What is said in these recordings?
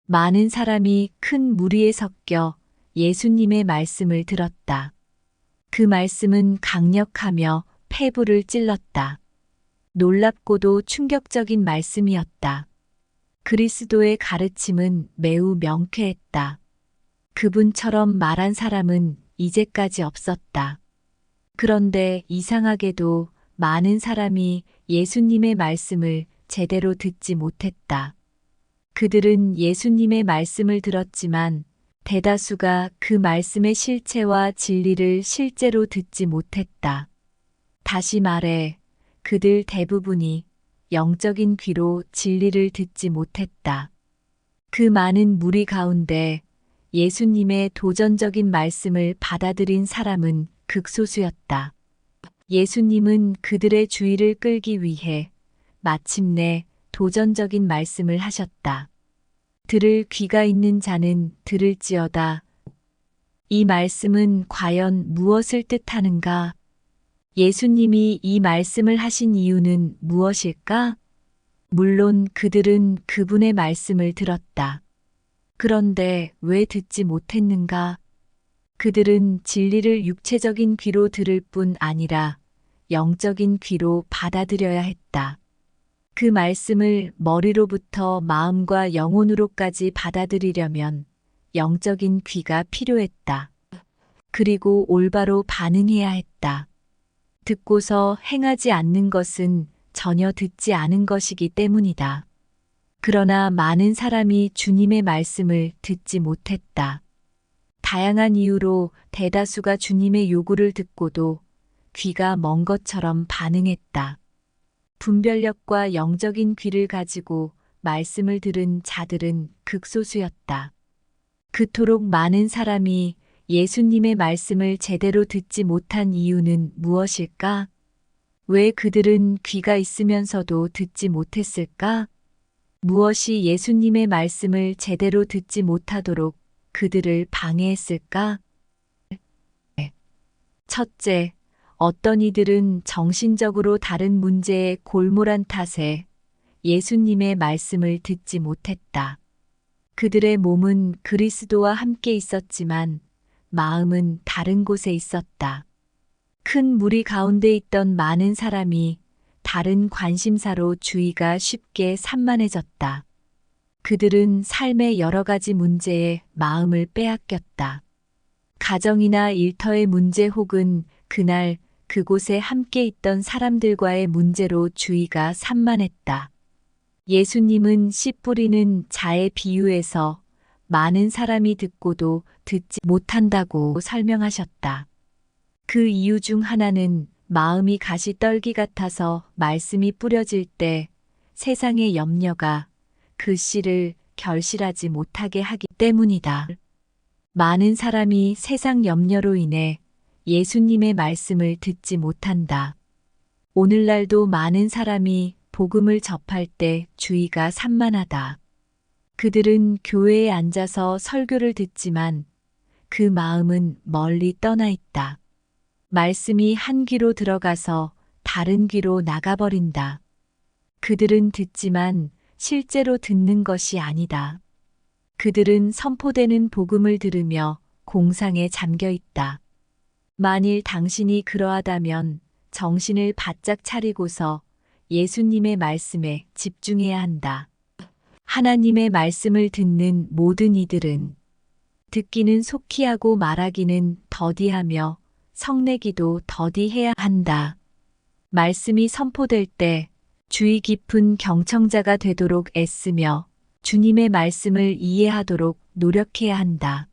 많은 사람이 큰 무리에 섞여 예수님의 말씀을 들었다. 그 말씀은 강력하며 폐부를 찔렀다. 놀랍고도 충격적인 말씀이었다. 그리스도의 가르침은 매우 명쾌했다. 그분처럼 말한 사람은 이제까지 없었다. 그런데 이상하게도 많은 사람이 예수님의 말씀을 제대로 듣지 못했다. 그들은 예수님의 말씀을 들었지만 대다수가 그 말씀의 실체와 진리를 실제로 듣지 못했다. 다시 말해, 그들 대부분이 영적인 귀로 진리를 듣지 못했다. 그 많은 무리 가운데 예수님의 도전적인 말씀을 받아들인 사람은 극소수였다. 예수님은 그들의 주의를 끌기 위해 마침내 도전적인 말씀을 하셨다. 들을 귀가 있는 자는 들을지어다. 이 말씀은 과연 무엇을 뜻하는가? 예수님이 이 말씀을 하신 이유는 무엇일까? 물론 그들은 그분의 말씀을 들었다. 그런데 왜 듣지 못했는가? 그들은 진리를 육체적인 귀로 들을 뿐 아니라 영적인 귀로 받아들여야 했다. 그 말씀을 머리로부터 마음과 영혼으로까지 받아들이려면 영적인 귀가 필요했다. 그리고 올바로 반응해야 했다. 듣고서 행하지 않는 것은 전혀 듣지 않은 것이기 때문이다. 그러나 많은 사람이 주님의 말씀을 듣지 못했다. 다양한 이유로 대다수가 주님의 요구를 듣고도 귀가 먼 것처럼 반응했다. 분별력과 영적인 귀를 가지고 말씀을 들은 자들은 극소수였다. 그토록 많은 사람이 예수님의 말씀을 제대로 듣지 못한 이유는 무엇일까? 왜 그들은 귀가 있으면서도 듣지 못했을까? 무엇이 예수님의 말씀을 제대로 듣지 못하도록 그들을 방해했을까? 첫째, 어떤 이들은 정신적으로 다른 문제에 골몰한 탓에 예수님의 말씀을 듣지 못했다. 그들의 몸은 그리스도와 함께 있었지만 마음은 다른 곳에 있었다. 큰 무리 가운데 있던 많은 사람이 다른 관심사로 주의가 쉽게 산만해졌다. 그들은 삶의 여러 가지 문제에 마음을 빼앗겼다. 가정이나 일터의 문제 혹은 그날 그곳에 함께 있던 사람들과의 문제로 주의가 산만했다. 예수님은 씨 뿌리는 자의 비유에서 많은 사람이 듣고도 듣지 못한다고 설명하셨다. 그 이유 중 하나는 마음이 가시떨기 같아서 말씀이 뿌려질 때 세상의 염려가 그 씨를 결실하지 못하게 하기 때문이다. 많은 사람이 세상 염려로 인해 예수님의 말씀을 듣지 못한다. 오늘날도 많은 사람이 복음을 접할 때 주의가 산만하다. 그들은 교회에 앉아서 설교를 듣지만 그 마음은 멀리 떠나 있다. 말씀이 한 귀로 들어가서 다른 귀로 나가버린다. 그들은 듣지만 실제로 듣는 것이 아니다. 그들은 선포되는 복음을 들으며 공상에 잠겨 있다. 만일 당신이 그러하다면 정신을 바짝 차리고서 예수님의 말씀에 집중해야 한다. 하나님의 말씀을 듣는 모든 이들은 듣기는 속히 하고 말하기는 더디하며 성내기도 더디해야 한다. 말씀이 선포될 때 주의 깊은 경청자가 되도록 애쓰며 주님의 말씀을 이해하도록 노력해야 한다.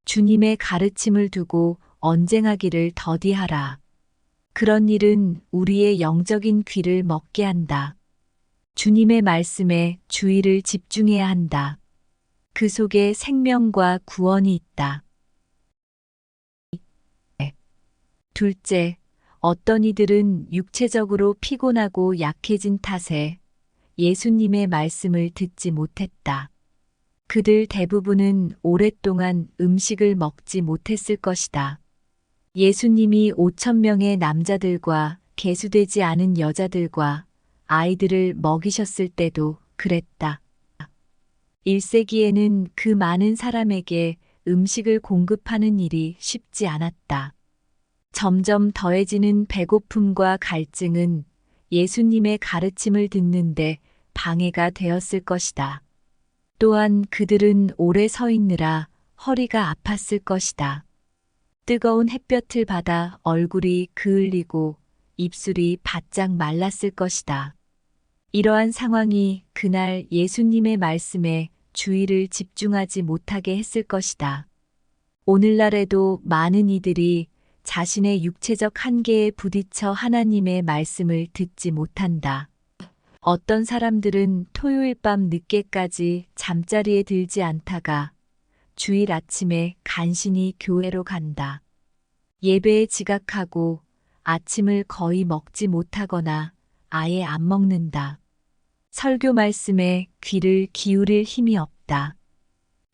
주님의 가르침을 두고 언쟁하기를 더디하라. 그런 일은 우리의 영적인 귀를 먹게 한다. 주님의 말씀에 주의를 집중해야 한다. 그 속에 생명과 구원이 있다. 둘째, 어떤 이들은 육체적으로 피곤하고 약해진 탓에 예수님의 말씀을 듣지 못했다. 그들 대부분은 오랫동안 음식을 먹지 못했을 것이다. 예수님이 5천 명의 남자들과 계수되지 않은 여자들과 아이들을 먹이셨을 때도 그랬다. 1세기에는 그 많은 사람에게 음식을 공급하는 일이 쉽지 않았다. 점점 더해지는 배고픔과 갈증은 예수님의 가르침을 듣는데 방해가 되었을 것이다. 또한 그들은 오래 서 있느라 허리가 아팠을 것이다. 뜨거운 햇볕을 받아 얼굴이 그을리고 입술이 바짝 말랐을 것이다. 이러한 상황이 그날 예수님의 말씀에 주의를 집중하지 못하게 했을 것이다. 오늘날에도 많은 이들이 자신의 육체적 한계에 부딪혀 하나님의 말씀을 듣지 못한다. 어떤 사람들은 토요일 밤 늦게까지 잠자리에 들지 않다가 주일 아침에 간신히 교회로 간다. 예배에 지각하고 아침을 거의 먹지 못하거나 아예 안 먹는다. 설교 말씀에 귀를 기울일 힘이 없다.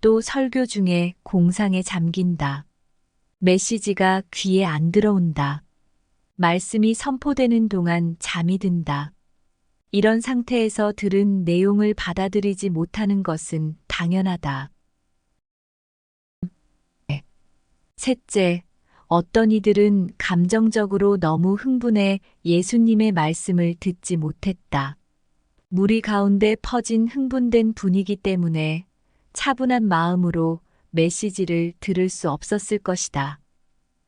또 설교 중에 공상에 잠긴다. 메시지가 귀에 안 들어온다. 말씀이 선포되는 동안 잠이 든다. 이런 상태에서 들은 내용을 받아들이지 못하는 것은 당연하다. 셋째, 어떤 이들은 감정적으로 너무 흥분해 예수님의 말씀을 듣지 못했다. 무리 가운데 퍼진 흥분된 분위기 때문에 차분한 마음으로 메시지를 들을 수 없었을 것이다.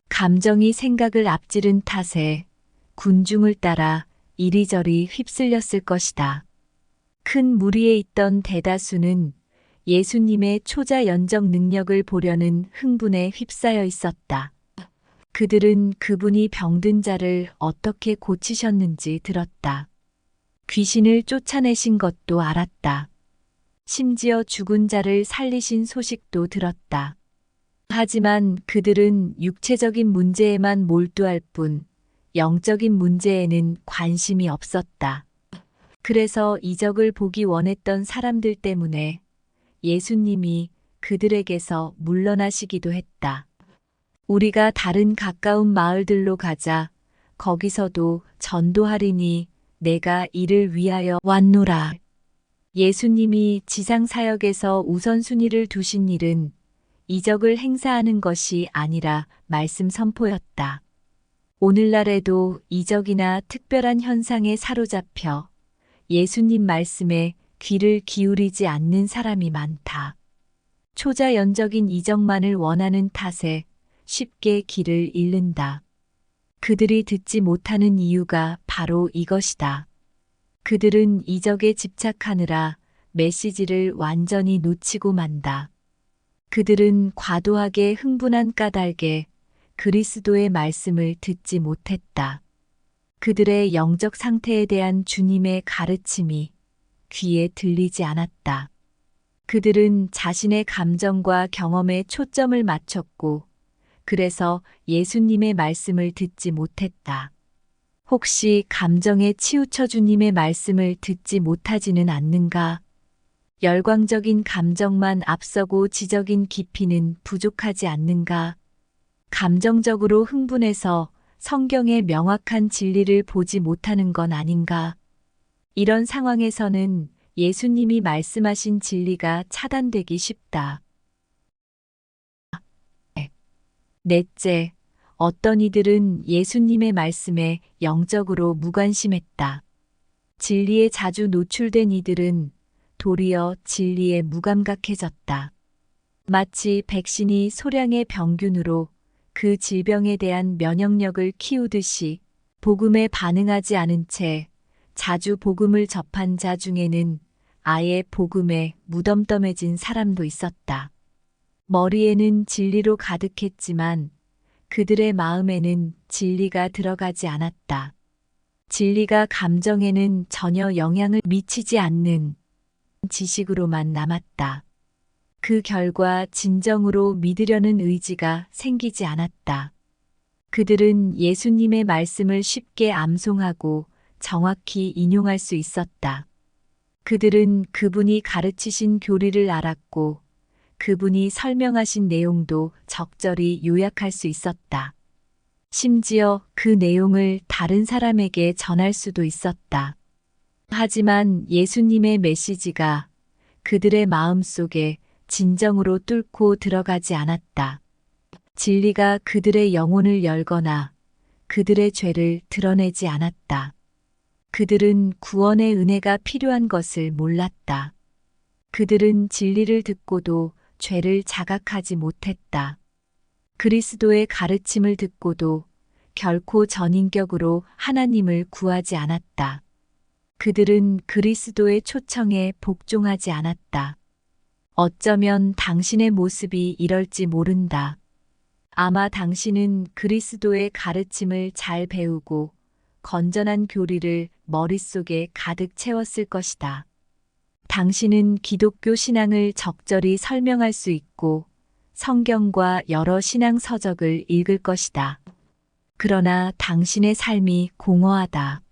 감정이 생각을 앞지른 탓에 군중을 따라 이리저리 휩쓸렸을 것이다. 큰 무리에 있던 대다수는 예수님의 초자연적 능력을 보려는 흥분에 휩싸여 있었다. 그들은 그분이 병든 자를 어떻게 고치셨는지 들었다. 귀신을 쫓아내신 것도 알았다. 심지어 죽은 자를 살리신 소식도 들었다. 하지만 그들은 육체적인 문제에만 몰두할 뿐 영적인 문제에는 관심이 없었다. 그래서 이적을 보기 원했던 사람들 때문에 예수님이 그들에게서 물러나시기도 했다. 우리가 다른 가까운 마을들로 가자. 거기서도 전도하리니 내가 이를 위하여 왔노라. 예수님이 지상사역에서 우선순위를 두신 일은 이적을 행사하는 것이 아니라 말씀 선포였다. 오늘날에도 이적이나 특별한 현상에 사로잡혀 예수님 말씀에 귀를 기울이지 않는 사람이 많다. 초자연적인 이적만을 원하는 탓에 쉽게 길을 잃는다. 그들이 듣지 못하는 이유가 바로 이것이다. 그들은 이적에 집착하느라 메시지를 완전히 놓치고 만다. 그들은 과도하게 흥분한 까닭에 그리스도의 말씀을 듣지 못했다. 그들의 영적 상태에 대한 주님의 가르침이 귀에 들리지 않았다. 그들은 자신의 감정과 경험에 초점을 맞췄고 그래서 예수님의 말씀을 듣지 못했다. 혹시 감정에 치우쳐 주님의 말씀을 듣지 못하지는 않는가? 열광적인 감정만 앞서고 지적인 깊이는 부족하지 않는가? 감정적으로 흥분해서 성경의 명확한 진리를 보지 못하는 건 아닌가? 이런 상황에서는 예수님이 말씀하신 진리가 차단되기 쉽다. 넷째, 어떤 이들은 예수님의 말씀에 영적으로 무관심했다. 진리에 자주 노출된 이들은 도리어 진리에 무감각해졌다. 마치 백신이 소량의 병균으로 그 질병에 대한 면역력을 키우듯이 복음에 반응하지 않은 채 자주 복음을 접한 자 중에는 아예 복음에 무덤덤해진 사람도 있었다. 머리에는 진리로 가득했지만 그들의 마음에는 진리가 들어가지 않았다. 진리가 감정에는 전혀 영향을 미치지 않는 지식으로만 남았다. 그 결과 진정으로 믿으려는 의지가 생기지 않았다. 그들은 예수님의 말씀을 쉽게 암송하고 정확히 인용할 수 있었다. 그들은 그분이 가르치신 교리를 알았고 그분이 설명하신 내용도 적절히 요약할 수 있었다. 심지어 그 내용을 다른 사람에게 전할 수도 있었다. 하지만 예수님의 메시지가 그들의 마음 속에 진정으로 뚫고 들어가지 않았다. 진리가 그들의 영혼을 열거나 그들의 죄를 드러내지 않았다. 그들은 구원의 은혜가 필요한 것을 몰랐다. 그들은 진리를 듣고도 죄를 자각하지 못했다. 그리스도의 가르침을 듣고도 결코 전인격으로 하나님을 구하지 않았다. 그들은 그리스도의 초청에 복종하지 않았다. 어쩌면 당신의 모습이 이럴지 모른다. 아마 당신은 그리스도의 가르침을 잘 배우고 건전한 교리를 머릿속에 가득 채웠을 것이다. 당신은 기독교 신앙을 적절히 설명할 수 있고 성경과 여러 신앙 서적을 읽을 것이다. 그러나 당신의 삶이 공허하다.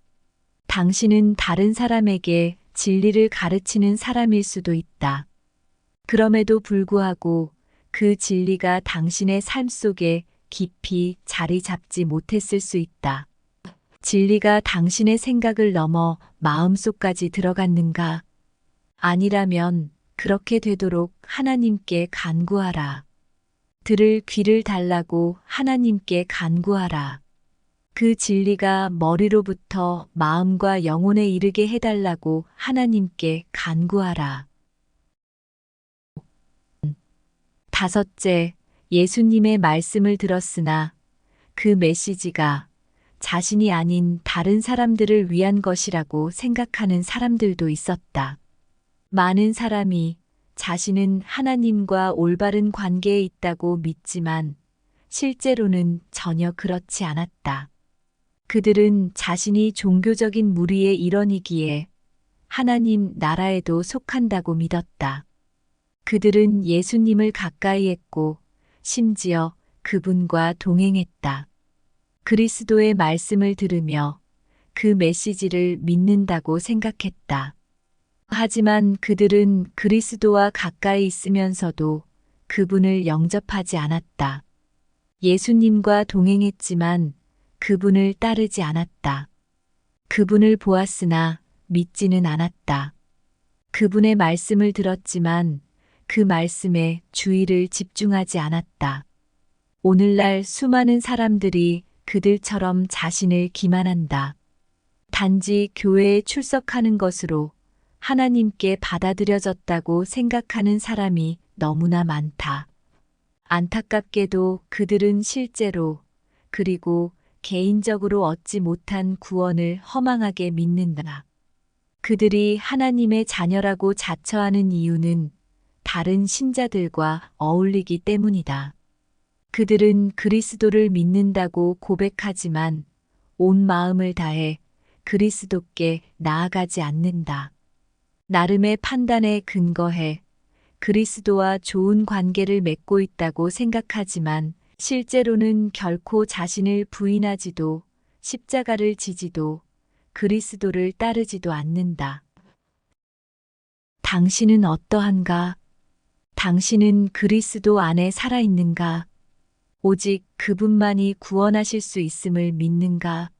당신은 다른 사람에게 진리를 가르치는 사람일 수도 있다. 그럼에도 불구하고 그 진리가 당신의 삶 속에 깊이 자리 잡지 못했을 수 있다. 진리가 당신의 생각을 넘어 마음속까지 들어갔는가? 아니라면 그렇게 되도록 하나님께 간구하라. 들을 귀를 달라고 하나님께 간구하라. 그 진리가 머리로부터 마음과 영혼에 이르게 해달라고 하나님께 간구하라. 다섯째, 예수님의 말씀을 들었으나 그 메시지가 자신이 아닌 다른 사람들을 위한 것이라고 생각하는 사람들도 있었다. 많은 사람이 자신은 하나님과 올바른 관계에 있다고 믿지만 실제로는 전혀 그렇지 않았다. 그들은 자신이 종교적인 무리의 일원이기에 하나님 나라에도 속한다고 믿었다. 그들은 예수님을 가까이 했고 심지어 그분과 동행했다. 그리스도의 말씀을 들으며 그 메시지를 믿는다고 생각했다. 하지만 그들은 그리스도와 가까이 있으면서도 그분을 영접하지 않았다. 예수님과 동행했지만 그분을 따르지 않았다. 그분을 보았으나 믿지는 않았다. 그분의 말씀을 들었지만 그 말씀에 주의를 집중하지 않았다. 오늘날 수많은 사람들이 그들처럼 자신을 기만한다. 단지 교회에 출석하는 것으로 하나님께 받아들여졌다고 생각하는 사람이 너무나 많다. 안타깝게도 그들은 실제로 그리고 개인적으로 얻지 못한 구원을 허망하게 믿는다. 그들이 하나님의 자녀라고 자처하는 이유는 다른 신자들과 어울리기 때문이다. 그들은 그리스도를 믿는다고 고백하지만 온 마음을 다해 그리스도께 나아가지 않는다. 나름의 판단에 근거해 그리스도와 좋은 관계를 맺고 있다고 생각하지만 실제로는 결코 자신을 부인하지도 십자가를 지지도 그리스도를 따르지도 않는다. 당신은 어떠한가? 당신은 그리스도 안에 살아있는가? 오직 그분만이 구원하실 수 있음을 믿는가?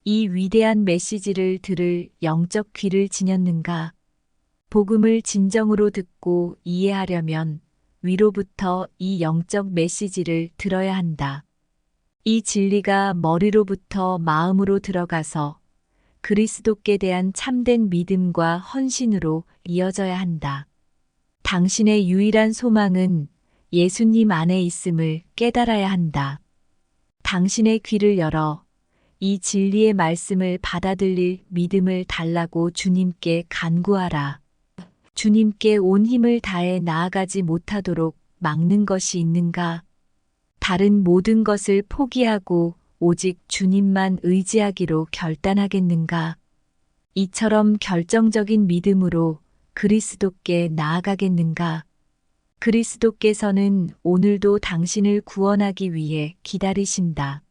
이 위대한 메시지를 들을 영적 귀를 지녔는가? 복음을 진정으로 듣고 이해하려면 위로부터 이 영적 메시지를 들어야 한다. 이 진리가 머리로부터 마음으로 들어가서 그리스도께 대한 참된 믿음과 헌신으로 이어져야 한다. 당신의 유일한 소망은 예수님 안에 있음을 깨달아야 한다. 당신의 귀를 열어 이 진리의 말씀을 받아들일 믿음을 달라고 주님께 간구하라. 주님께 온 힘을 다해 나아가지 못하도록 막는 것이 있는가? 다른 모든 것을 포기하고 오직 주님만 의지하기로 결단하겠는가? 이처럼 결정적인 믿음으로 그리스도께 나아가겠는가? 그리스도께서는 오늘도 당신을 구원하기 위해 기다리신다.